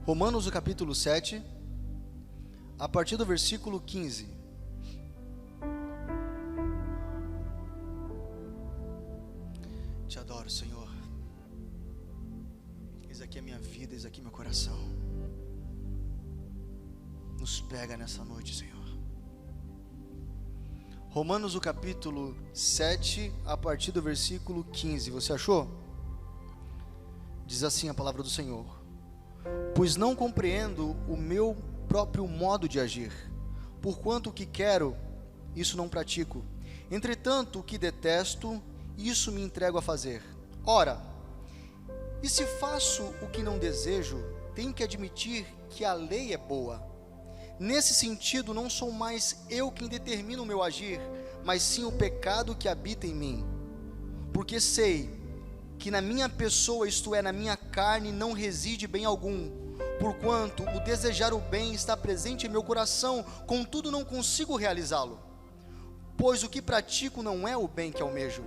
Romanos, o capítulo 7, a partir do versículo 15. Te adoro, Senhor. Eis aqui a minha vida, eis aqui meu coração. Nos pega nessa noite, Senhor. Romanos, o capítulo 7, a partir do versículo 15. Você achou? Diz assim a palavra do Senhor: pois não compreendo o meu próprio modo de agir, porquanto o que quero, isso não pratico. Entretanto, o que detesto, isso me entrego a fazer. Ora, e se faço o que não desejo, tenho que admitir que a lei é boa. Nesse sentido, não sou mais eu quem determina o meu agir, mas sim o pecado que habita em mim. Porque sei que na minha pessoa, isto é, na minha carne, não reside bem algum, porquanto o desejar o bem está presente em meu coração, contudo não consigo realizá-lo. Pois o que pratico não é o bem que almejo,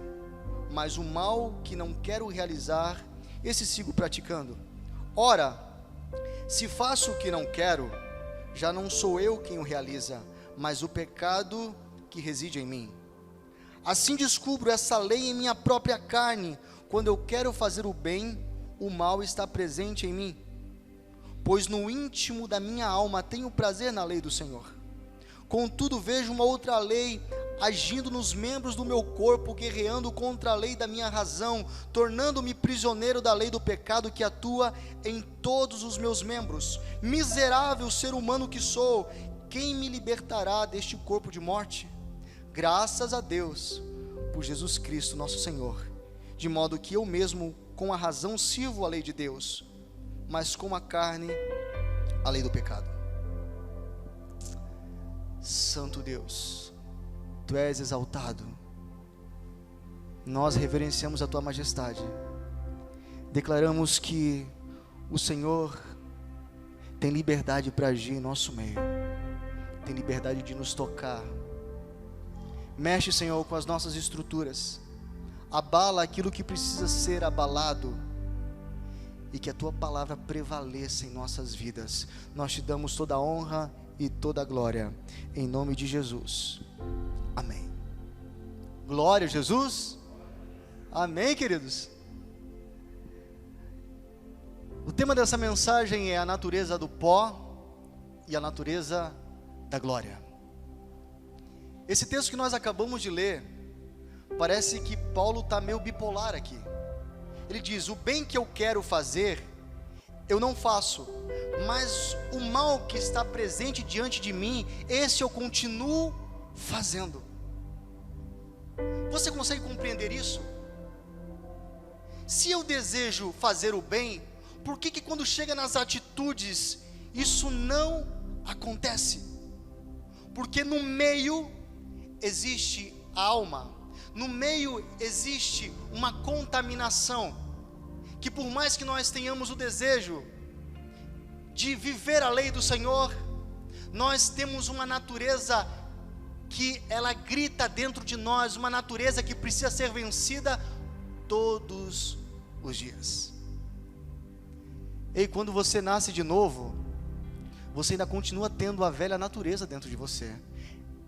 mas o mal que não quero realizar, esse sigo praticando. Ora, se faço o que não quero, já não sou eu quem o realiza, mas o pecado que reside em mim. Assim descubro essa lei em minha própria carne: quando eu quero fazer o bem, o mal está presente em mim. Pois no íntimo da minha alma tenho prazer na lei do Senhor. Contudo vejo uma outra lei agindo nos membros do meu corpo, guerreando contra a lei da minha razão, tornando-me prisioneiro da lei do pecado que atua em todos os meus membros. Miserável ser humano que sou, quem me libertará deste corpo de morte? Graças a Deus por Jesus Cristo nosso Senhor, de modo que eu mesmo com a razão sirvo a lei de Deus, mas com a carne a lei do pecado. Santo Deus, Tu és exaltado, nós reverenciamos a Tua majestade, declaramos que o Senhor tem liberdade para agir em nosso meio, tem liberdade de nos tocar. Mexe, Senhor, com as nossas estruturas, abala aquilo que precisa ser abalado, e que a Tua palavra prevaleça em nossas vidas. Nós Te damos toda a honra e toda a glória, em nome de Jesus, amém. Glória a Jesus, amém, queridos. O tema dessa mensagem é a natureza do pó e a natureza da glória. Esse texto que nós acabamos de ler, parece que Paulo está meio bipolar aqui. Ele diz: o bem que eu quero fazer, eu não faço, mas o mal que está presente diante de mim, esse eu continuo fazendo. Você consegue compreender isso? Se eu desejo fazer o bem, por que quando chega nas atitudes, isso não acontece? Porque no meio existe a alma, no meio existe uma contaminação, que por mais que nós tenhamos o desejo de viver a lei do Senhor, nós temos uma natureza que ela grita dentro de nós, uma natureza que precisa ser vencida todos os dias. E quando você nasce de novo, você ainda continua tendo a velha natureza dentro de você,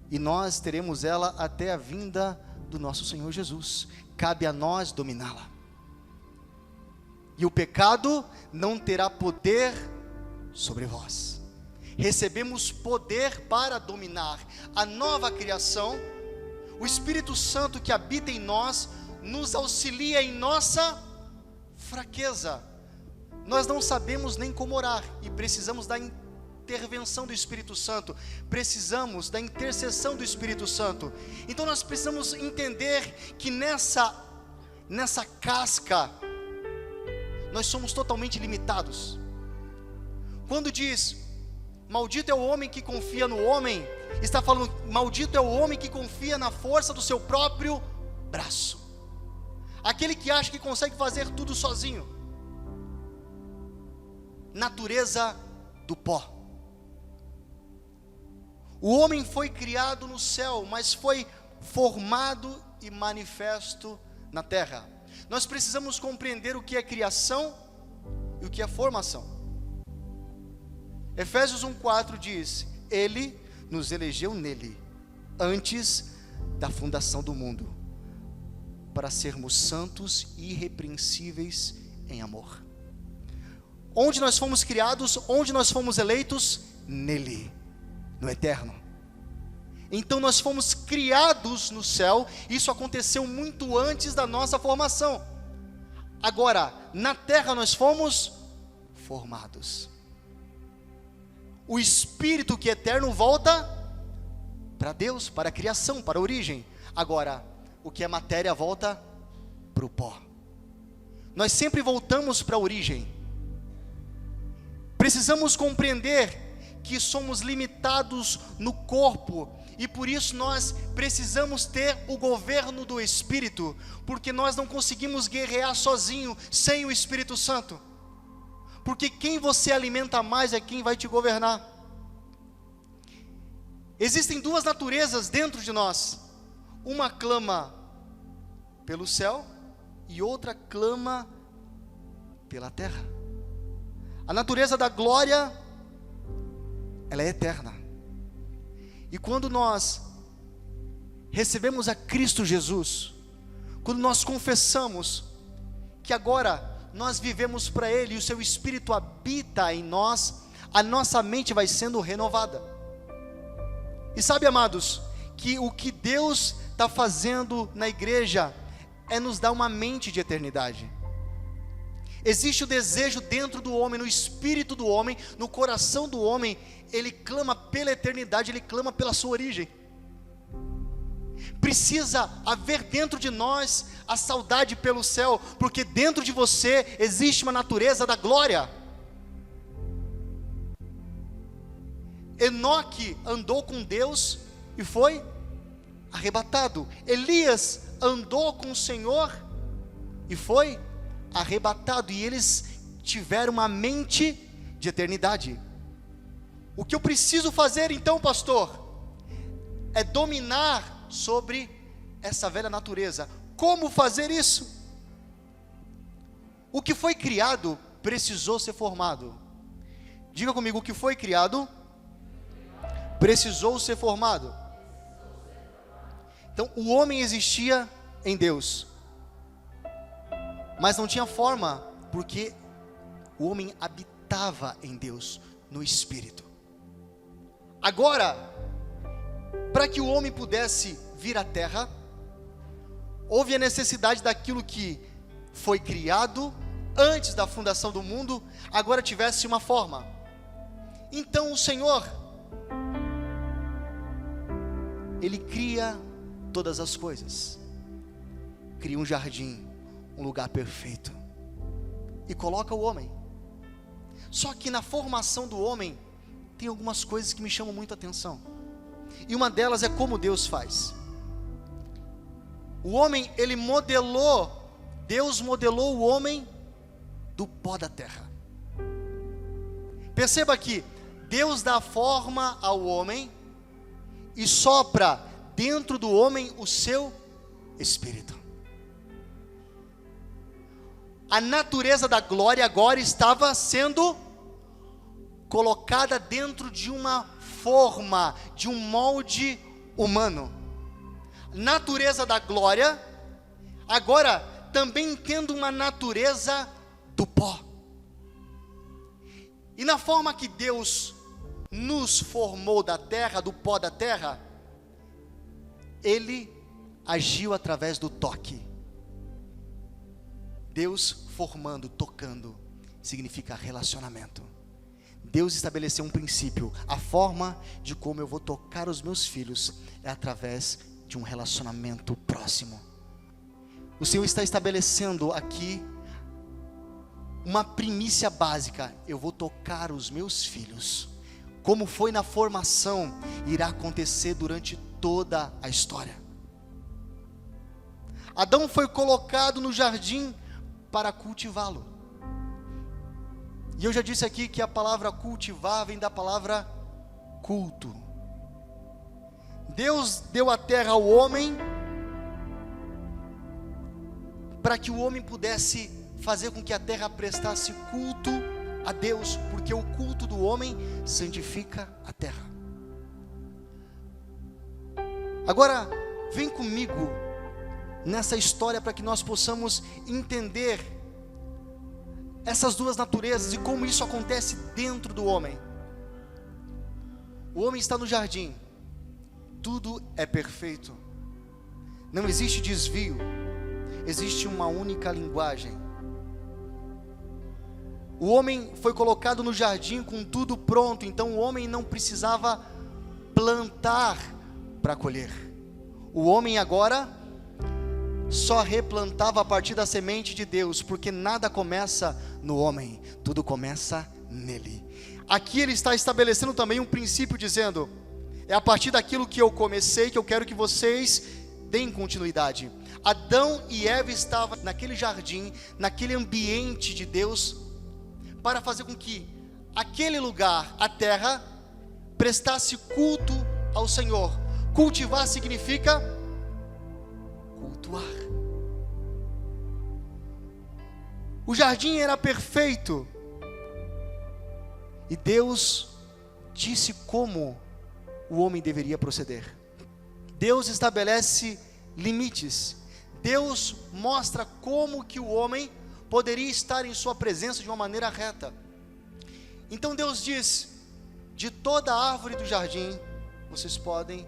e nós teremos ela até a vinda do nosso Senhor Jesus. Cabe a nós dominá-la, e o pecado não terá poder sobre vós. Recebemos poder para dominar a nova criação. O Espírito Santo que habita em nós nos auxilia em nossa fraqueza. Nós não sabemos nem como orar, e precisamos da intervenção do Espírito Santo, precisamos da intercessão do Espírito Santo. Então nós precisamos entender que nessa casca nós somos totalmente limitados. Quando diz maldito é o homem que confia no homem, está falando maldito é o homem que confia na força do seu próprio braço, aquele que acha que consegue fazer tudo sozinho. Natureza do pó. O homem foi criado no céu, mas foi formado e manifesto na terra. Nós precisamos compreender o que é criação e o que é formação. Efésios 1:4 diz: Ele nos elegeu nele, antes da fundação do mundo, para sermos santos e irrepreensíveis em amor. Onde nós fomos criados, onde nós fomos eleitos? Nele, no eterno. Então nós fomos criados no céu. Isso aconteceu muito antes da nossa formação. Agora, na terra nós fomos formados. O Espírito que é eterno volta para Deus, para a criação, para a origem. Agora, o que é matéria volta para o pó. Nós sempre voltamos para a origem. Precisamos compreender que somos limitados no corpo, e por isso nós precisamos ter o governo do Espírito, porque nós não conseguimos guerrear sozinho, sem o Espírito Santo, porque quem você alimenta mais é quem vai te governar. Existem duas naturezas dentro de nós, uma clama pelo céu, e outra clama pela terra. A natureza da glória, ela é eterna, e quando nós recebemos a Cristo Jesus, quando nós confessamos que agora nós vivemos para Ele, e o seu Espírito habita em nós, a nossa mente vai sendo renovada. E sabe, amados, que o que Deus está fazendo na igreja é nos dar uma mente de eternidade. Existe o desejo dentro do homem, no espírito do homem, no coração do homem. Ele clama pela eternidade, ele clama pela sua origem. Precisa haver dentro de nós a saudade pelo céu, porque dentro de você existe uma natureza da glória. Enoque andou com Deus e foi arrebatado. Elias andou com o Senhor e foi arrebatado, e eles tiveram uma mente de eternidade. O que eu preciso fazer então, pastor, é dominar sobre essa velha natureza. Como fazer isso? O que foi criado precisou ser formado. Diga comigo: o que foi criado precisou ser formado. Então, o homem existia em Deus, mas não tinha forma, porque o homem habitava em Deus, no Espírito. Agora, para que o homem pudesse vir à terra, houve a necessidade daquilo que foi criado antes da fundação do mundo, agora tivesse uma forma. Então o Senhor, Ele cria todas as coisas, cria um jardim, um lugar perfeito, e coloca o homem. Só que na formação do homem tem algumas coisas que me chamam muito a atenção, e uma delas é como Deus faz. O homem, Deus modelou o homem do pó da terra. Perceba que Deus dá forma ao homem e sopra dentro do homem o seu Espírito. A natureza da glória agora estava sendo colocada dentro de uma forma, de um molde humano. Natureza da glória, agora também tendo uma natureza do pó. E na forma que Deus nos formou da terra, do pó da terra, Ele agiu através do toque. Deus formando, tocando, significa relacionamento. Deus estabeleceu um princípio: a forma de como eu vou tocar os meus filhos é através de um relacionamento próximo. O Senhor está estabelecendo aqui uma primícia básica: eu vou tocar os meus filhos. Como foi na formação, irá acontecer durante toda a história. Adão foi colocado no jardim para cultivá-lo. E eu já disse aqui que a palavra cultivar vem da palavra culto. Deus deu a terra ao homem para que o homem pudesse fazer com que a terra prestasse culto a Deus, porque o culto do homem santifica a terra. Agora, vem comigo nessa história para que nós possamos entender essas duas naturezas e como isso acontece dentro do homem. O homem está no jardim, tudo é perfeito, não existe desvio, existe uma única linguagem. O homem foi colocado no jardim com tudo pronto, então o homem não precisava plantar para colher. O homem agora só replantava a partir da semente de Deus, porque nada começa no homem, tudo começa nele. Aqui ele está estabelecendo também um princípio, dizendo: é a partir daquilo que eu comecei que eu quero que vocês deem continuidade. Adão e Eva estavam naquele jardim, naquele ambiente de Deus, para fazer com que aquele lugar, a terra, prestasse culto ao Senhor. Cultivar significa cultuar. O jardim era perfeito, e Deus disse como o homem deveria proceder. Deus estabelece limites. Deus mostra como que o homem poderia estar em sua presença de uma maneira reta. Então Deus diz: de toda árvore do jardim vocês podem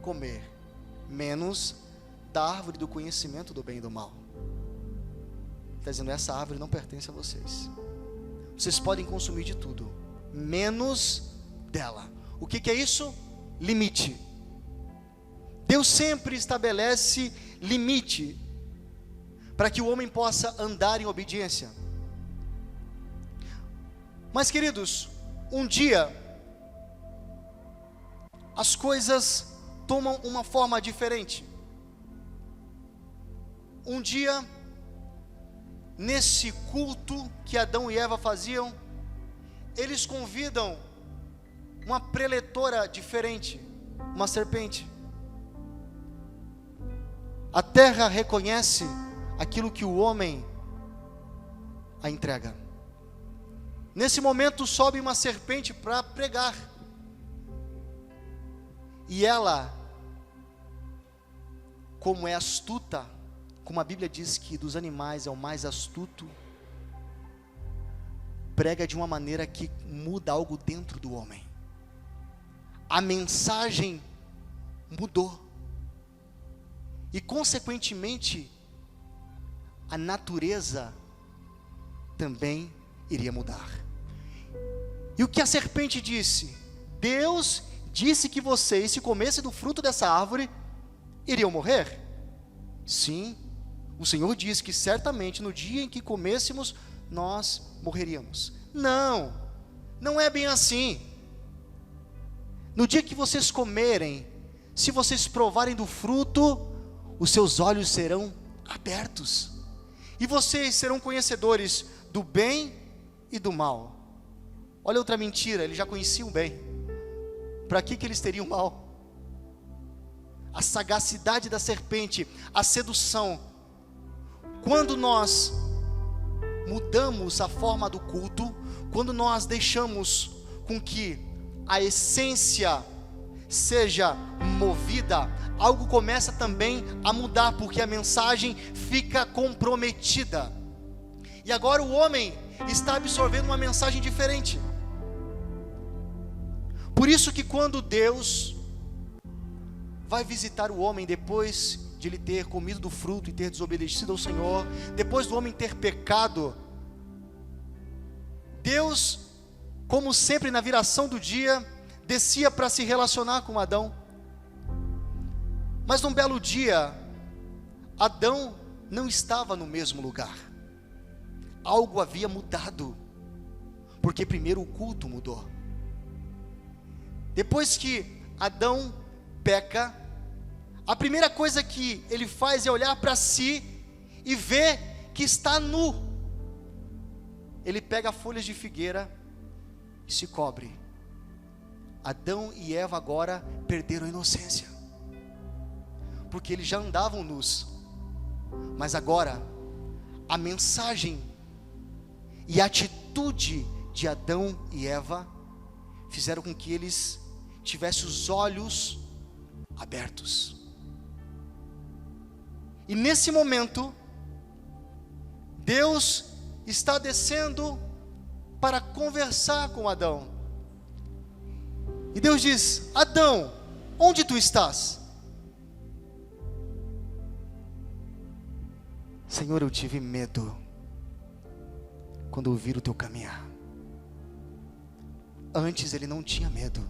comer, menos da árvore do conhecimento do bem e do mal. Está dizendo: essa árvore não pertence a vocês. Vocês podem consumir de tudo, menos dela. O que é isso? Limite. Deus sempre estabelece limite para que o homem possa andar em obediência. Mas, queridos, um dia as coisas tomam uma forma diferente. Um dia, nesse culto que Adão e Eva faziam, eles convidam uma preletora diferente, uma serpente. A terra reconhece aquilo que o homem a entrega. Nesse momento sobe uma serpente para pregar. E ela, como é astuta, como a Bíblia diz que dos animais é o mais astuto, prega de uma maneira que muda algo dentro do homem. A mensagem mudou. E consequentemente, a natureza também iria mudar. E o que a serpente disse? Deus disse que vocês, se comessem do fruto dessa árvore, iriam morrer? Sim, o Senhor disse que certamente no dia em que comêssemos, nós morreríamos. Não, não é bem assim. No dia que vocês comerem, se vocês provarem do fruto, os seus olhos serão abertos, e vocês serão conhecedores do bem e do mal. Olha outra mentira, eles já conheciam o bem, para que eles teriam o mal? A sagacidade da serpente, a sedução. Quando nós mudamos a forma do culto, quando nós deixamos com que a essência seja movida, algo começa também a mudar, porque a mensagem fica comprometida. E agora o homem está absorvendo uma mensagem diferente. Por isso que quando Deus vai visitar o homem depois de ele ter comido do fruto e ter desobedecido ao Senhor, depois do homem ter pecado, Deus, como sempre na viração do dia, descia para se relacionar com Adão. Mas num belo dia, Adão não estava no mesmo lugar. Algo havia mudado, porque primeiro o culto mudou. Depois que Adão peca, a primeira coisa que ele faz é olhar para si e ver que está nu. Ele pega folhas de figueira e se cobre. Adão e Eva agora perderam a inocência, porque eles já andavam nus, mas agora a mensagem e a atitude de Adão e Eva fizeram com que eles tivessem os olhos abertos. E nesse momento, Deus está descendo para conversar com Adão. E Deus diz: Adão, onde tu estás? Senhor, eu tive medo quando ouvi o teu caminhar. Antes ele não tinha medo.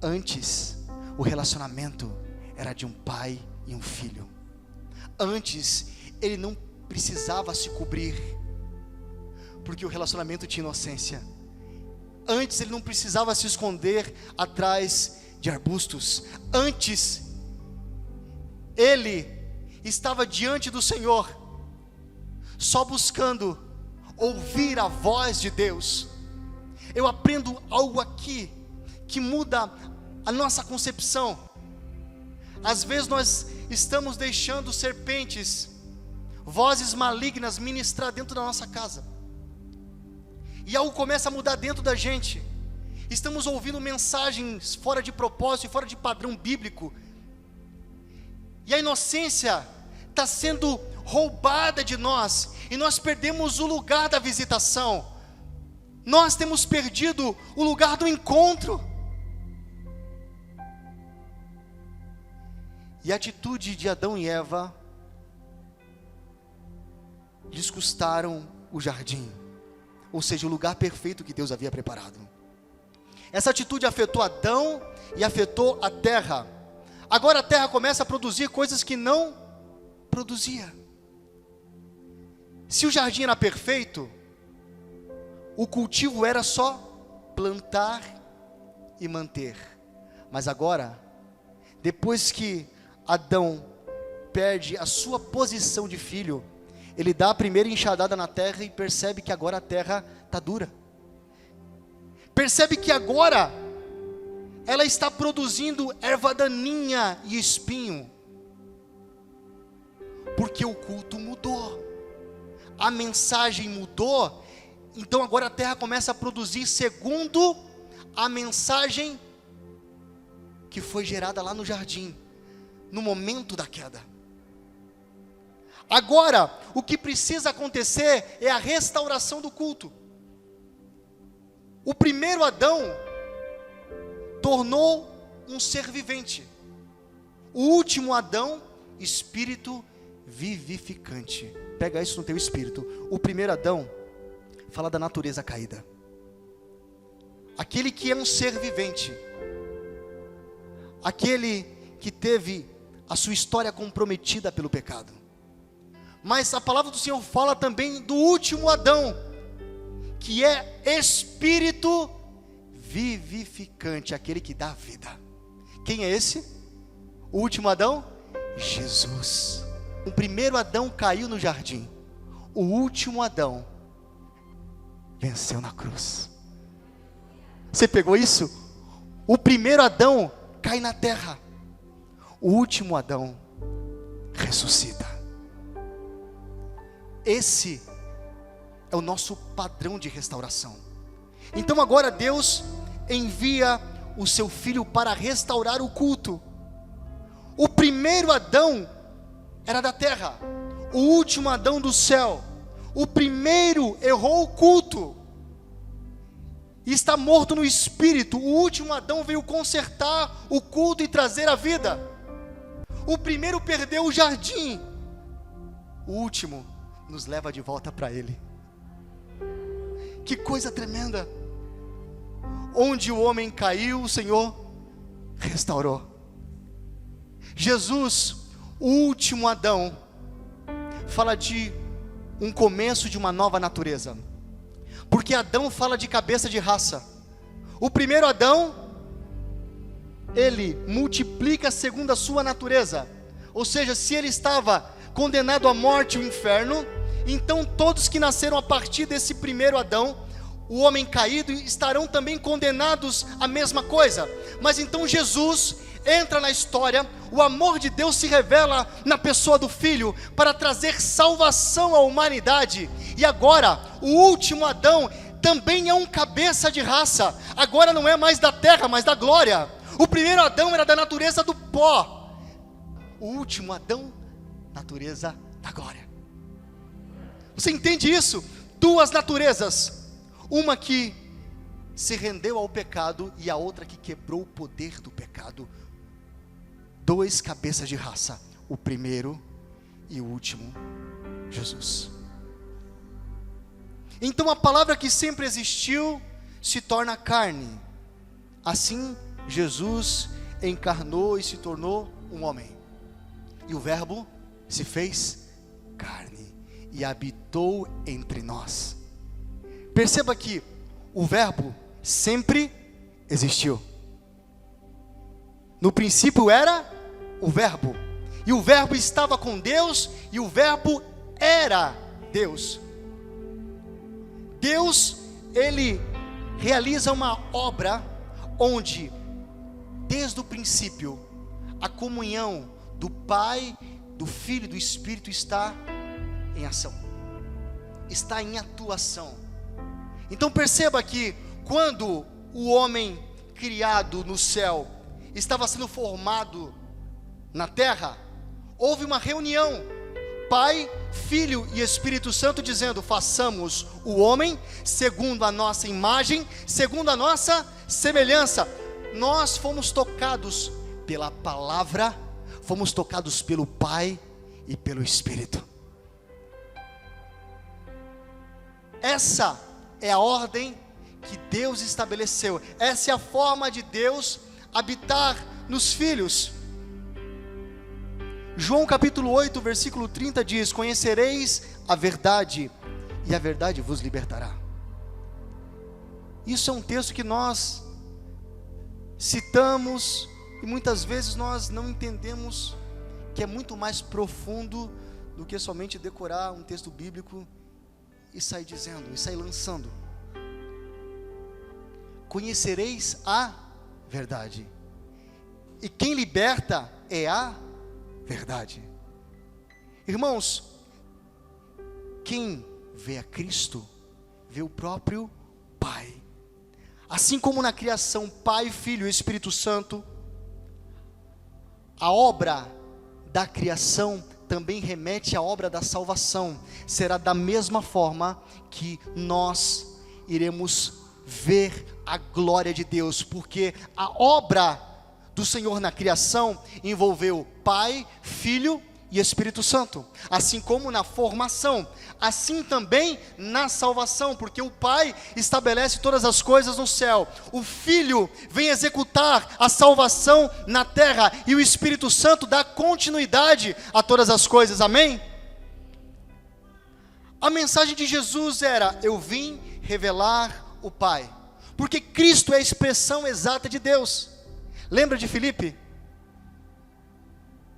Antes o relacionamento era de um pai e um filho. Antes ele não precisava se cobrir, porque o relacionamento tinha inocência. Antes ele não precisava se esconder atrás de arbustos. Antes ele estava diante do Senhor, só buscando ouvir a voz de Deus. Eu aprendo algo aqui que muda a nossa concepção. Às vezes nós estamos deixando serpentes, vozes malignas ministrar dentro da nossa casa, e algo começa a mudar dentro da gente. Estamos ouvindo mensagens fora de propósito e fora de padrão bíblico, e a inocência está sendo roubada de nós, e nós perdemos o lugar da visitação. Nós temos perdido o lugar do encontro. E a atitude de Adão e Eva lhes custaram o jardim, ou seja, o lugar perfeito que Deus havia preparado. Essa atitude afetou Adão e afetou a terra. Agora a terra começa a produzir coisas que não produzia. Se o jardim era perfeito, o cultivo era só plantar e manter. Mas agora, depois que Adão perde a sua posição de filho, ele dá a primeira enxadada na terra e percebe que agora a terra está dura. Percebe que agora ela está produzindo erva daninha e espinho, porque o culto mudou, a mensagem mudou. Então agora a terra começa a produzir segundo a mensagem que foi gerada lá no jardim, no momento da queda. Agora, o que precisa acontecer é a restauração do culto. O primeiro Adão tornou um ser vivente. O último Adão, espírito vivificante. Pega isso no teu espírito. O primeiro Adão fala da natureza caída. Aquele que é um ser vivente. Aquele que teve a sua história comprometida pelo pecado. Mas a palavra do Senhor fala também do último Adão, que é espírito vivificante, aquele que dá vida. Quem é esse? O último Adão? Jesus. O primeiro Adão caiu no jardim. O último Adão venceu na cruz. Você pegou isso? O primeiro Adão cai na terra. O último Adão ressuscita. Esse é o nosso padrão de restauração. Então agora Deus envia o seu Filho para restaurar o culto. O primeiro Adão era da terra, o último Adão do céu. O primeiro errou o culto e está morto no espírito. O último Adão veio consertar o culto e trazer a vida. O primeiro perdeu o jardim, o último nos leva de volta para Ele. Que coisa tremenda! Onde o homem caiu, o Senhor restaurou. Jesus, o último Adão, fala de um começo de uma nova natureza, porque Adão fala de cabeça de raça. O primeiro Adão, ele multiplica segundo a sua natureza, ou seja, se ele estava condenado à morte e ao inferno, então todos que nasceram a partir desse primeiro Adão, o homem caído, estarão também condenados à mesma coisa. Mas então Jesus entra na história, o amor de Deus se revela na pessoa do Filho, para trazer salvação à humanidade. E agora, o último Adão também é um cabeça de raça. Agora não é mais da terra, mas da glória. O primeiro Adão era da natureza do pó. O último Adão, natureza da glória. Você entende isso? Duas naturezas. Uma que se rendeu ao pecado e a outra que quebrou o poder do pecado. Dois cabeças de raça. O primeiro e o último, Jesus. Então a palavra que sempre existiu se torna carne. Assim Jesus encarnou e se tornou um homem. E o verbo se fez carne e habitou entre nós. Perceba que o verbo sempre existiu. No princípio era o verbo, e o verbo estava com Deus, e o verbo era Deus. Deus, ele realiza uma obra onde, desde o princípio, a comunhão do Pai, do Filho e do Espírito está em ação, está em atuação. Então perceba que quando o homem criado no céu estava sendo formado na terra, houve uma reunião, Pai, Filho e Espírito Santo dizendo: façamos o homem segundo a nossa imagem, segundo a nossa semelhança. Nós fomos tocados pela palavra, fomos tocados pelo Pai e pelo Espírito. Essa é a ordem que Deus estabeleceu. Essa é a forma de Deus habitar nos filhos. João capítulo 8, versículo 30 diz: conhecereis a verdade, e a verdade vos libertará. Isso é um texto que nós citamos, e muitas vezes nós não entendemos que é muito mais profundo do que somente decorar um texto bíblico e sair dizendo, e sair lançando. Conhecereis a verdade, e quem liberta é a verdade. Irmãos, quem vê a Cristo, vê o próprio Pai. Assim como na criação, Pai, Filho e Espírito Santo, a obra da criação também remete à obra da salvação. Será da mesma forma que nós iremos ver a glória de Deus, porque a obra do Senhor na criação envolveu Pai, Filho e Espírito Santo, assim como na formação, assim também na salvação, porque o Pai estabelece todas as coisas no céu, o Filho vem executar a salvação na terra, e o Espírito Santo dá continuidade a todas as coisas, amém? A mensagem de Jesus era: eu vim revelar o Pai, porque Cristo é a expressão exata de Deus. Lembra de Filipe?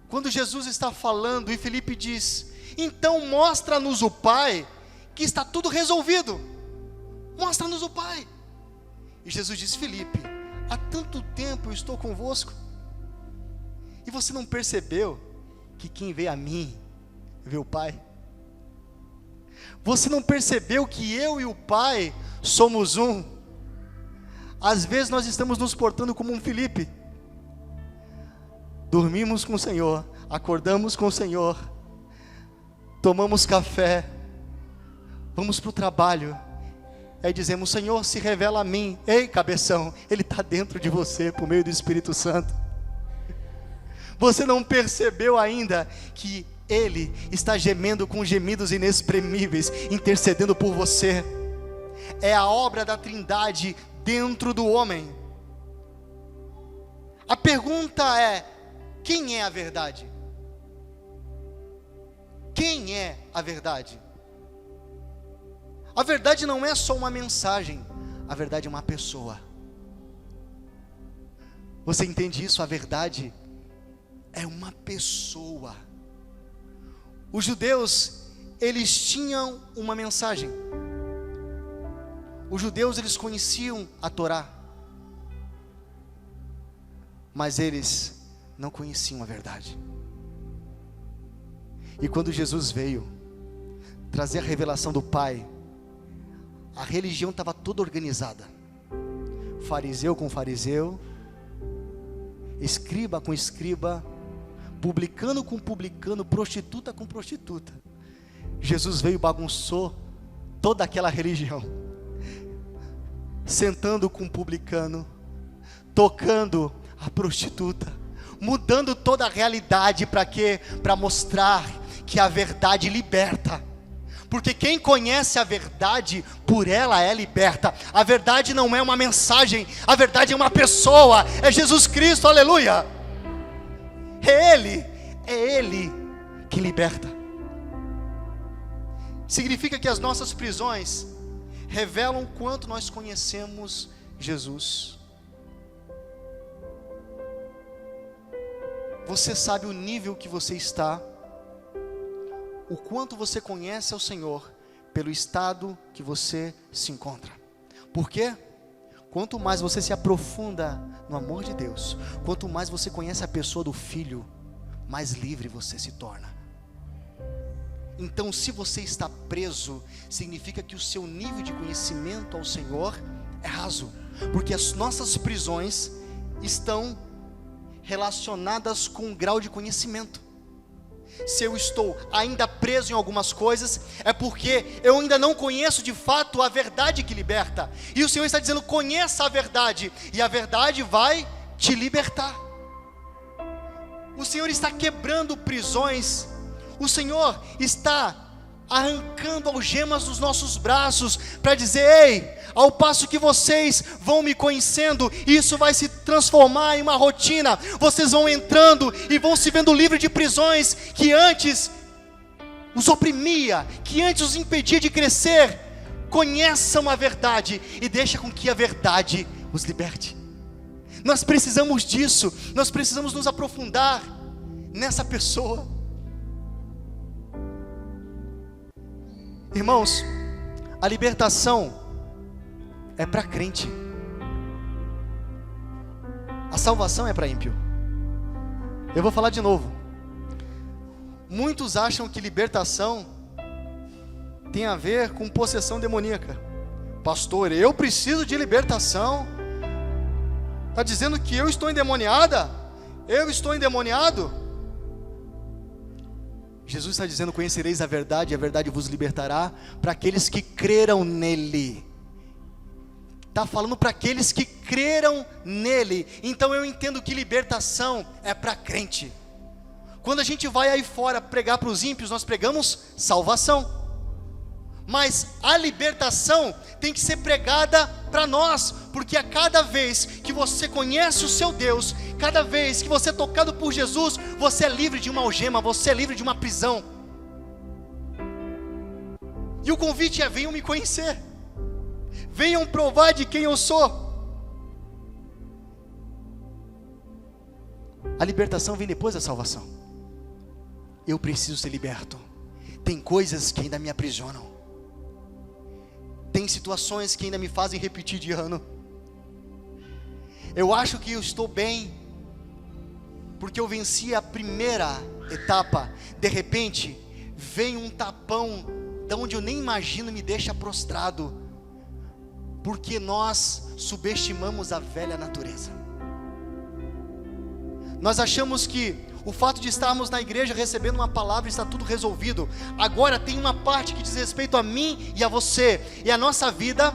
Quando Jesus está falando e Filipe diz: então mostra-nos o Pai, que está tudo resolvido, mostra-nos o Pai. E Jesus diz: Filipe, há tanto tempo eu estou convosco, e você não percebeu que quem vê a mim, vê o Pai? Você não percebeu que eu e o Pai somos um? Às vezes nós estamos nos portando como um Filipe. Dormimos com o Senhor, acordamos com o Senhor, tomamos café, vamos para o trabalho, aí dizemos: Senhor, se revela a mim. Ei, cabeção, Ele está dentro de você por meio do Espírito Santo. Você não percebeu ainda que Ele está gemendo com gemidos inexprimíveis, intercedendo por você. É a obra da Trindade dentro do homem. A pergunta é: quem é a verdade? Quem é a verdade? A verdade não é só uma mensagem, a verdade é uma pessoa. Você entende isso? A verdade é uma pessoa. Os judeus, eles tinham uma mensagem. Os judeus, eles conheciam a Torá, mas eles não conheciam a verdade. E quando Jesus veio trazer a revelação do Pai, a religião estava toda organizada. Fariseu com fariseu, escriba com escriba, publicano com publicano, prostituta com prostituta. Jesus veio e bagunçou toda aquela religião, sentando com o publicano, tocando a prostituta, mudando toda a realidade. Para quê? Para mostrar que a verdade liberta. Porque quem conhece a verdade, por ela é liberta. A verdade não é uma mensagem, a verdade é uma pessoa, é Jesus Cristo, aleluia. É Ele que liberta. Significa que as nossas prisões revelam quanto nós conhecemos Jesus. Você sabe o nível que você está, o quanto você conhece ao Senhor, pelo estado que você se encontra. Por quê? Quanto mais você se aprofunda no amor de Deus, quanto mais você conhece a pessoa do Filho, mais livre você se torna. Então, se você está preso, significa que o seu nível de conhecimento ao Senhor é raso, porque as nossas prisões estão relacionadas com o grau de conhecimento. Se eu estou ainda preso em algumas coisas, é porque eu ainda não conheço de fato a verdade que liberta. E o Senhor está dizendo: conheça a verdade, e a verdade vai te libertar. O Senhor está quebrando prisões. O Senhor está arrancando algemas dos nossos braços, para dizer: ei, ao passo que vocês vão me conhecendo, isso vai se transformar em uma rotina. Vocês vão entrando e vão se vendo livres de prisões que antes os oprimia, que antes os impedia de crescer. Conheçam a verdade e deixa com que a verdade os liberte. Nós precisamos disso, nós precisamos nos aprofundar nessa pessoa. Irmãos, a libertação é para crente, a salvação é para ímpio. Eu vou falar de novo. Muitos acham que libertação tem a ver com possessão demoníaca. Pastor, eu preciso de libertação. Está dizendo que eu estou endemoniada? Eu estou endemoniado? Jesus está dizendo: conhecereis a verdade vos libertará, para aqueles que creram nele. Está falando para aqueles que creram nele. Então eu entendo que libertação é para crente. Quando a gente vai aí fora pregar para os ímpios, nós pregamos salvação. Mas a libertação tem que ser pregada para nós, porque a cada vez que você conhece o seu Deus, cada vez que você é tocado por Jesus, você é livre de uma algema, você é livre de uma prisão. E o convite é: venham me conhecer, venham provar de quem eu sou. A libertação vem depois da salvação. Eu preciso ser liberto. Tem coisas que ainda me aprisionam. Tem situações que ainda me fazem repetir de ano. Eu acho que eu estou bem, porque eu venci a primeira etapa. De repente, vem um tapão, de onde eu nem imagino, me deixa prostrado. Porque nós subestimamos a velha natureza. Nós achamos que o fato de estarmos na igreja recebendo uma palavra está tudo resolvido. Agora tem uma parte que diz respeito a mim e a você. E a nossa vida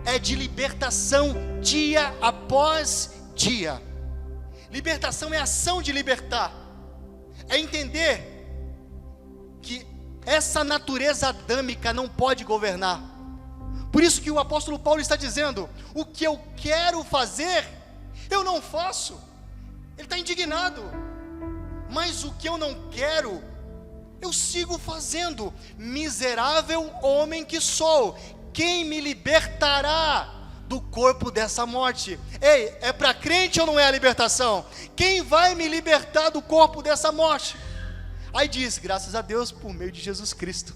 é de libertação dia após dia. Libertação é ação de libertar. É entender que essa natureza adâmica não pode governar. Por isso que o apóstolo Paulo está dizendo: o que eu quero fazer, eu não faço. Ele está indignado. Mas o que eu não quero, eu sigo fazendo. Miserável homem que sou, quem me libertará do corpo dessa morte? Ei, é para crente ou não é a libertação? Quem vai me libertar do corpo dessa morte? Aí diz: graças a Deus, por meio de Jesus Cristo.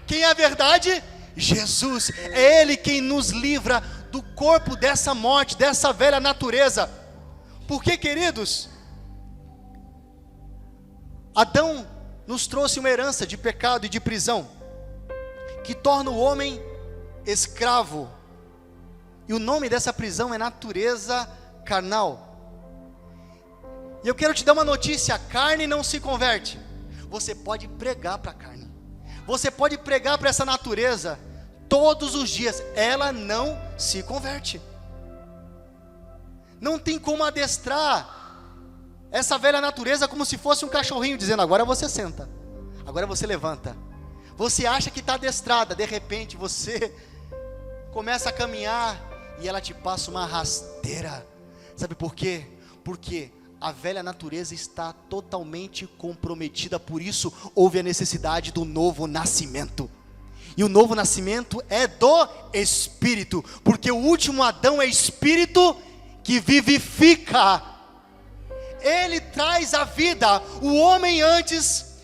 Quem é a verdade? Jesus. É Ele quem nos livra do corpo dessa morte, dessa velha natureza. Porque, queridos, Adão nos trouxe uma herança de pecado e de prisão, que torna o homem escravo. E o nome dessa prisão é natureza carnal. E eu quero te dar uma notícia: a carne não se converte. Você pode pregar para a carne, você pode pregar para essa natureza todos os dias, ela não se converte. Não tem como adestrar essa velha natureza como se fosse um cachorrinho, dizendo: agora você senta, agora você levanta. Você acha que está adestrada, de repente você começa a caminhar e ela te passa uma rasteira. Sabe por quê? Porque a velha natureza está totalmente comprometida. Por isso houve a necessidade do novo nascimento. E o novo nascimento é do Espírito, porque o último Adão é Espírito que vivifica. Ele traz a vida. O homem antes,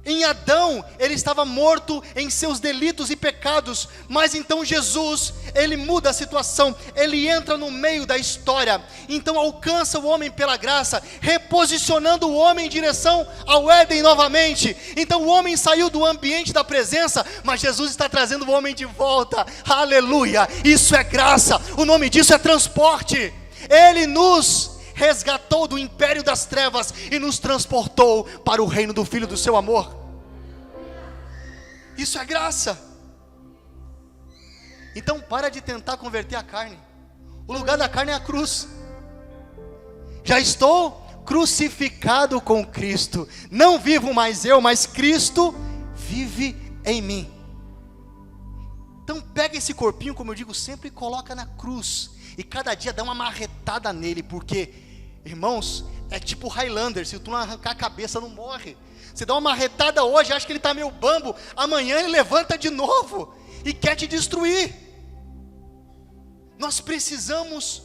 em Adão, ele estava morto em seus delitos e pecados, mas então Jesus, ele muda a situação, ele entra no meio da história, então alcança o homem pela graça, reposicionando o homem em direção ao Éden novamente. Então o homem saiu do ambiente da presença, mas Jesus está trazendo o homem de volta. Aleluia, isso é graça, o nome disso é transporte. Ele nos resgatou do império das trevas e nos transportou para o reino do Filho do seu amor. Isso é graça. Então para de tentar converter a carne. O lugar da carne é a cruz. Já estou crucificado com Cristo. Não vivo mais eu, mas Cristo vive em mim. Então pega esse corpinho, como eu digo sempre, e coloca na cruz. E cada dia dá uma marretada nele, porque, irmãos, é tipo Highlander, se tu não arrancar a cabeça não morre. Você dá uma marretada hoje, acha que ele está meio bambo, amanhã ele levanta de novo e quer te destruir. Nós precisamos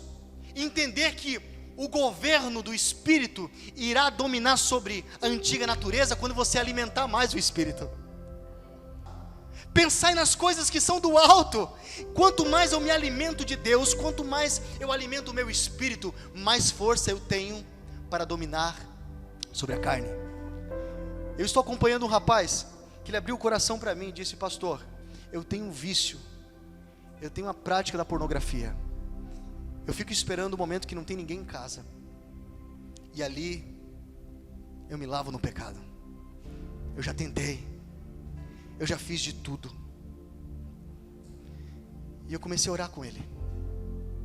entender que o governo do Espírito irá dominar sobre a antiga natureza quando você alimentar mais o Espírito. Pensai nas coisas que são do alto. Quanto mais eu me alimento de Deus, quanto mais eu alimento o meu espírito, mais força eu tenho para dominar sobre a carne. Eu estou acompanhando um rapaz que ele abriu o coração para mim e disse: pastor, eu tenho um vício, eu tenho uma prática da pornografia. Eu fico esperando o momento que não tem ninguém em casa, e ali eu me lavo no pecado. Eu já tentei, eu já fiz de tudo. E eu comecei a orar com ele,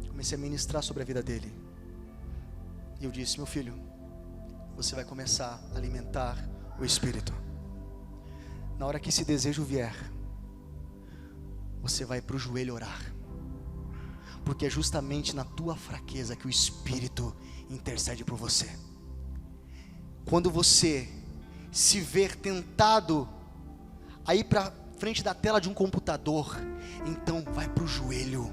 comecei a ministrar sobre a vida dele. E eu disse: meu filho, você vai começar a alimentar o Espírito. Na hora que esse desejo vier, você vai para o joelho orar, porque é justamente na tua fraqueza que o Espírito intercede por você. Quando você se ver tentado a ir para frente da tela de um computador, então vai para o joelho,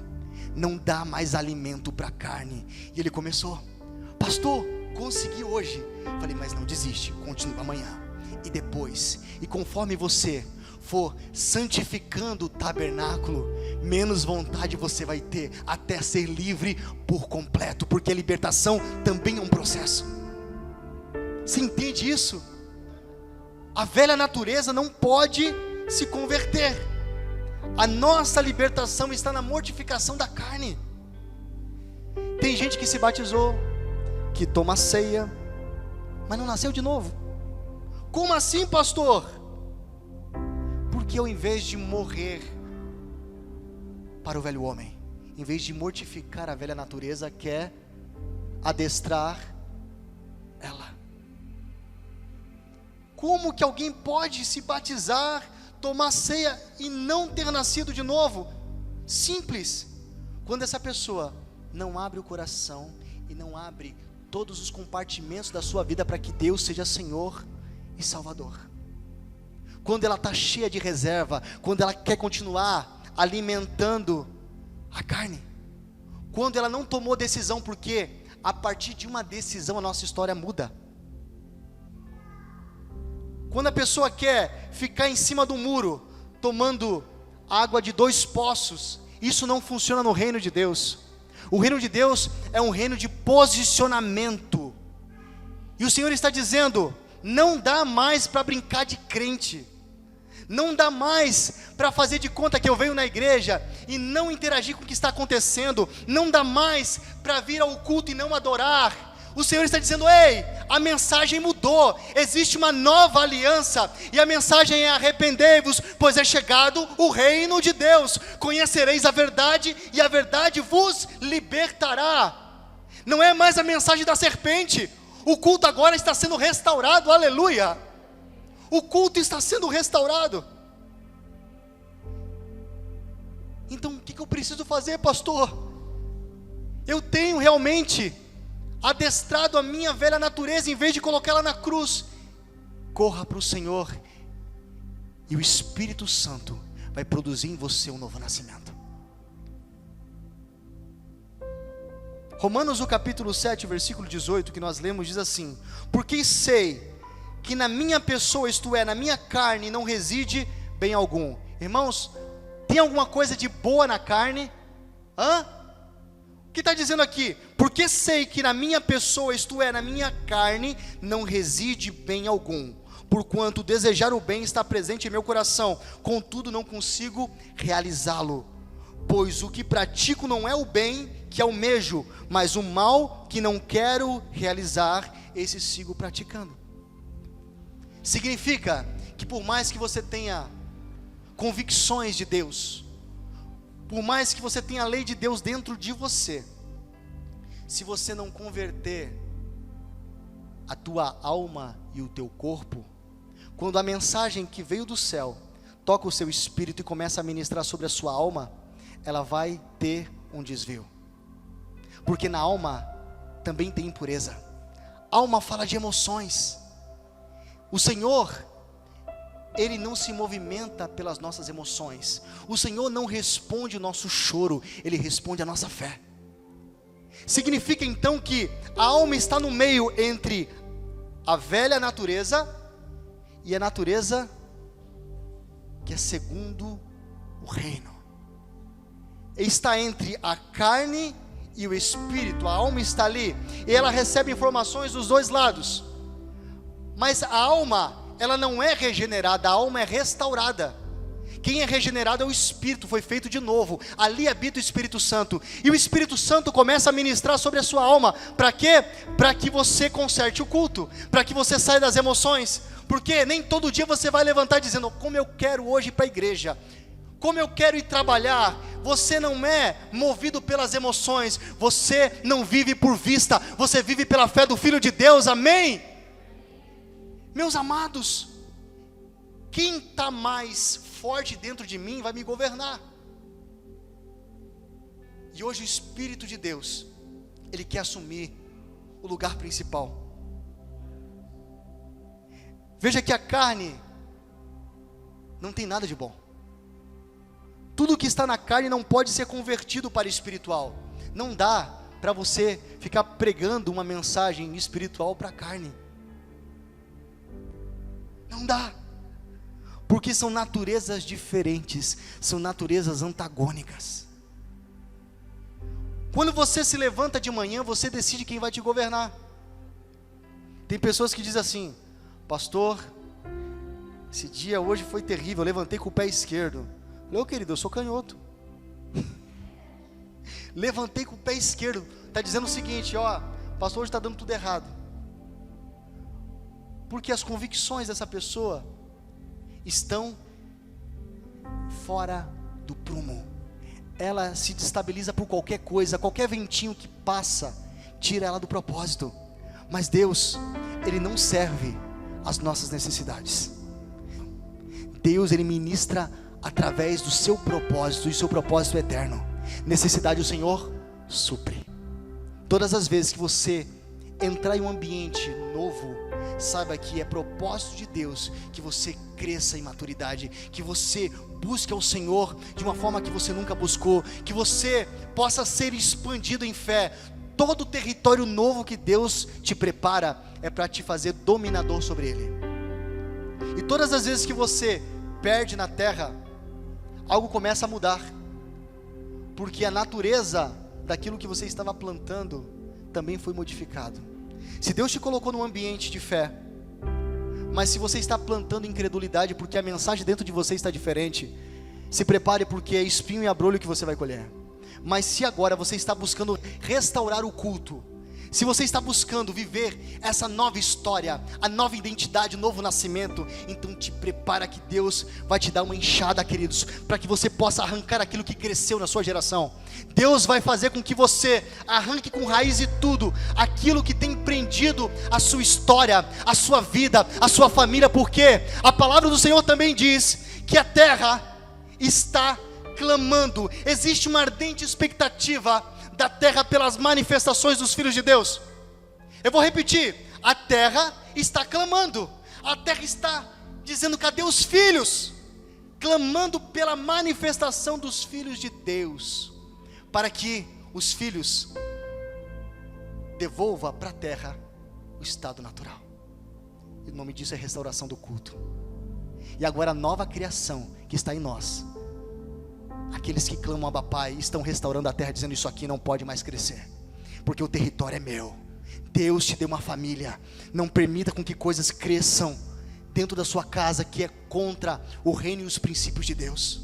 não dá mais alimento para a carne. E ele começou: pastor, consegui hoje. Falei: mas não desiste, continua amanhã e depois. E conforme você for santificando o tabernáculo, menos vontade você vai ter, até ser livre por completo, porque a libertação também é um processo. Você entende isso? A velha natureza não pode se converter. A nossa libertação está na mortificação da carne. Tem gente que se batizou, que toma ceia, mas não nasceu de novo. Como assim, pastor? Porque ao invés de morrer para o velho homem, em vez de mortificar a velha natureza, quer adestrar ela. Como que alguém pode se batizar, tomar ceia e não ter nascido de novo? Simples. Quando essa pessoa não abre o coração e não abre todos os compartimentos da sua vida para que Deus seja Senhor e Salvador. Quando ela está cheia de reserva, quando ela quer continuar alimentando a carne, quando ela não tomou decisão, porque a partir de uma decisão a nossa história muda. Quando a pessoa quer ficar em cima do muro, tomando água de 2 poços, isso não funciona no reino de Deus. O reino de Deus é um reino de posicionamento. E o Senhor está dizendo: não dá mais para brincar de crente. Não dá mais para fazer de conta que eu venho na igreja e não interagir com o que está acontecendo. Não dá mais para vir ao culto e não adorar. O Senhor está dizendo: ei, a mensagem mudou, existe uma nova aliança, e a mensagem é: arrependei-vos, pois é chegado o reino de Deus, conhecereis a verdade, e a verdade vos libertará. Não é mais a mensagem da serpente, o culto agora está sendo restaurado, aleluia, o culto está sendo restaurado. Então o que eu preciso fazer, pastor? Eu tenho realmente adestrado a minha velha natureza, em vez de colocá-la na cruz. Corra para o Senhor, e o Espírito Santo vai produzir em você um novo nascimento. Romanos, o capítulo 7, versículo 18, que nós lemos, diz assim: porque sei que na minha pessoa, isto é, na minha carne, não reside bem algum. Irmãos, tem alguma coisa de boa na carne? O que está dizendo aqui? Porque sei que na minha pessoa, isto é, na minha carne, não reside bem algum, porquanto desejar o bem está presente em meu coração, contudo não consigo realizá-lo. Pois o que pratico não é o bem que almejo, mas o mal que não quero realizar, esse sigo praticando. Significa que por mais que você tenha convicções de Deus, por mais que você tenha a lei de Deus dentro de você, se você não converter a tua alma e o teu corpo, quando a mensagem que veio do céu toca o seu espírito e começa a ministrar sobre a sua alma, ela vai ter um desvio, porque na alma também tem impureza. Alma fala de emoções. O Senhor, Ele não se movimenta pelas nossas emoções. O Senhor não responde o nosso choro, Ele responde a nossa fé. Significa então que a alma está no meio entre a velha natureza e a natureza que é segundo o reino. Está entre a carne e o espírito. A alma está ali e ela recebe informações dos dois lados. Mas a alma, ela não é regenerada, a alma é restaurada. Quem é regenerado é o Espírito, foi feito de novo. Ali habita o Espírito Santo. E o Espírito Santo começa a ministrar sobre a sua alma. Para quê? Para que você conserte o culto, para que você saia das emoções. Porque nem todo dia você vai levantar dizendo: como eu quero hoje ir para a igreja, como eu quero ir trabalhar. Você não é movido pelas emoções, você não vive por vista, você vive pela fé do Filho de Deus, amém? Meus amados, quem está mais forte dentro de mim vai me governar. E hoje o Espírito de Deus, Ele quer assumir o lugar principal. Veja que a carne não tem nada de bom. Tudo que está na carne não pode ser convertido para espiritual. Não dá para você ficar pregando uma mensagem espiritual para a carne. Não dá. Porque são naturezas diferentes, são naturezas antagônicas. Quando você se levanta de manhã, você decide quem vai te governar. Tem pessoas que dizem assim: pastor, esse dia hoje foi terrível, eu levantei com o pé esquerdo. Meu querido, eu sou canhoto. Levantei com o pé esquerdo. Está dizendo o seguinte: ó, pastor, hoje está dando tudo errado. Porque as convicções dessa pessoa estão fora do prumo. Ela se destabiliza por qualquer coisa, qualquer ventinho que passa, tira ela do propósito. Mas Deus, Ele não serve às nossas necessidades. Deus, Ele ministra através do seu propósito, e seu propósito é eterno. Necessidade o Senhor supre. Todas as vezes que você entrar em um ambiente novo, saiba que é propósito de Deus que você cresça em maturidade, que você busque ao Senhor de uma forma que você nunca buscou, que você possa ser expandido em fé. Todo o território novo que Deus te prepara é para te fazer dominador sobre ele. E todas as vezes que você perde na terra, algo começa a mudar, porque a natureza daquilo que você estava plantando também foi modificado. Se Deus te colocou num ambiente de fé, Mas se você está plantando incredulidade porque a mensagem dentro de você está diferente, se prepare, porque é espinho e abrolho que você vai colher. Mas se agora você está buscando restaurar o culto, se você está buscando viver essa nova história, a nova identidade, o novo nascimento, então te prepara que Deus vai te dar uma enxada, queridos, para que você possa arrancar aquilo que cresceu na sua geração. Deus vai fazer com que você arranque com raiz e tudo aquilo que tem prendido a sua história, a sua vida, a sua família, porque a palavra do Senhor também diz que a terra está clamando. Existe uma ardente expectativa da terra pelas manifestações dos filhos de Deus. Eu vou repetir: a terra está clamando, a terra está dizendo: cadê os filhos? Clamando pela manifestação dos filhos de Deus, para que os filhos devolvam para a terra o estado natural. E o nome disso é restauração do culto. E agora a nova criação que está em nós, aqueles que clamam Abba Pai, estão restaurando a terra, dizendo: isso aqui não pode mais crescer, porque o território é meu. Deus te deu uma família. Não permita com que coisas cresçam dentro da sua casa que é contra o reino e os princípios de Deus.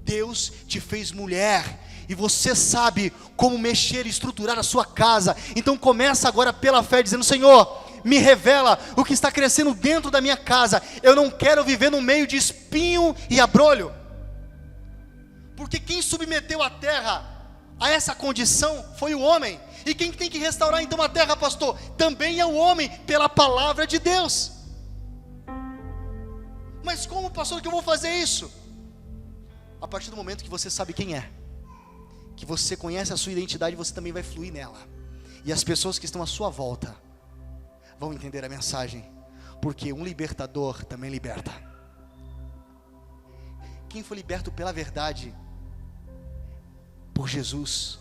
Deus te fez mulher, e você sabe como mexer e estruturar a sua casa. Então começa agora pela fé, dizendo: Senhor, me revela o que está crescendo dentro da minha casa. Eu não quero viver no meio de espinho e abrolho, porque quem submeteu a terra a essa condição foi o homem. E quem tem que restaurar então a terra, pastor? Também é o homem, pela palavra de Deus. Mas como, pastor, que eu vou fazer isso? A partir do momento que você sabe quem é, que você conhece a sua identidade, você também vai fluir nela. E as pessoas que estão à sua volta vão entender a mensagem, porque um libertador também liberta. Quem foi liberto pela verdade, por Jesus,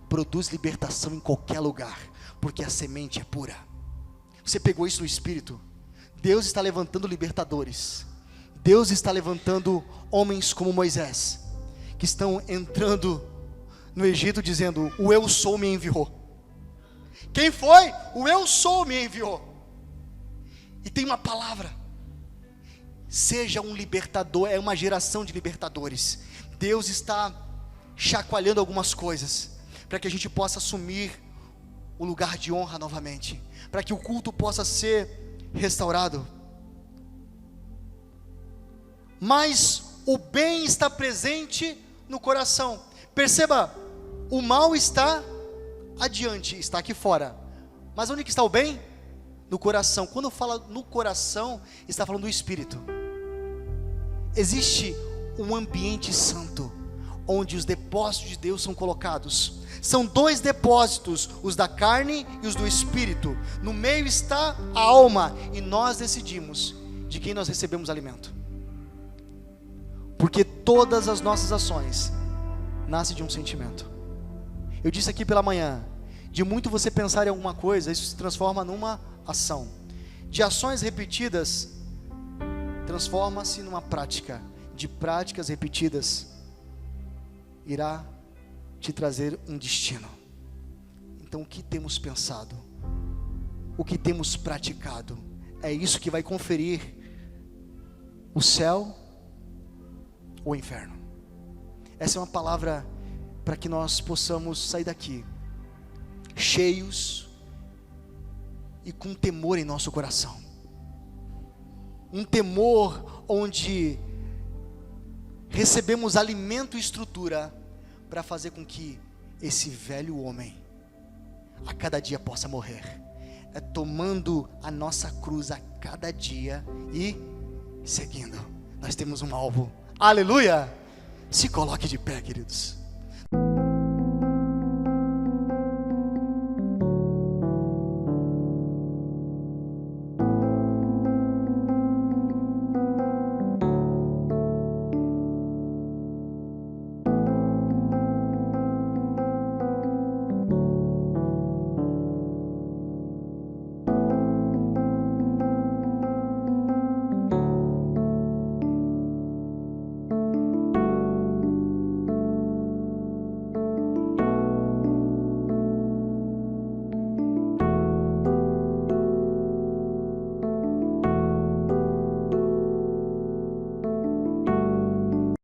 produz libertação em qualquer lugar, porque a semente é pura. Você pegou isso no Espírito. Deus está levantando libertadores. Deus está levantando homens como Moisés, que estão entrando no Egito dizendo: o eu sou me enviou. Quem foi? O eu sou me enviou. E tem uma palavra: seja um libertador. É uma geração de libertadores. Deus está chacoalhando algumas coisas, para que a gente possa assumir o lugar de honra novamente, para que o culto possa ser restaurado. Mas o bem está presente no coração. Perceba, o mal está adiante, está aqui fora. Mas onde que está o bem? No coração. Quando fala no coração, está falando do Espírito. Existe um ambiente santo, onde os depósitos de Deus são colocados. São dois depósitos, os da carne e os do Espírito. No meio está a alma, e nós decidimos de quem nós recebemos alimento, porque todas as nossas ações nascem de um sentimento. Eu disse aqui pela manhã, de muito você pensar em alguma coisa, isso se transforma numa ação. De ações repetidas, transforma-se numa prática. De práticas repetidas, irá te trazer um destino. Então o que temos pensado? O que temos praticado? É isso que vai conferir o céu ou o inferno. Essa é uma palavra para que nós possamos sair daqui cheios e com temor em nosso coração. Um temor onde recebemos alimento e estrutura para fazer com que esse velho homem a cada dia possa morrer. É tomando a nossa cruz a cada dia e seguindo. Nós temos um alvo. Aleluia! Se coloque de pé, queridos.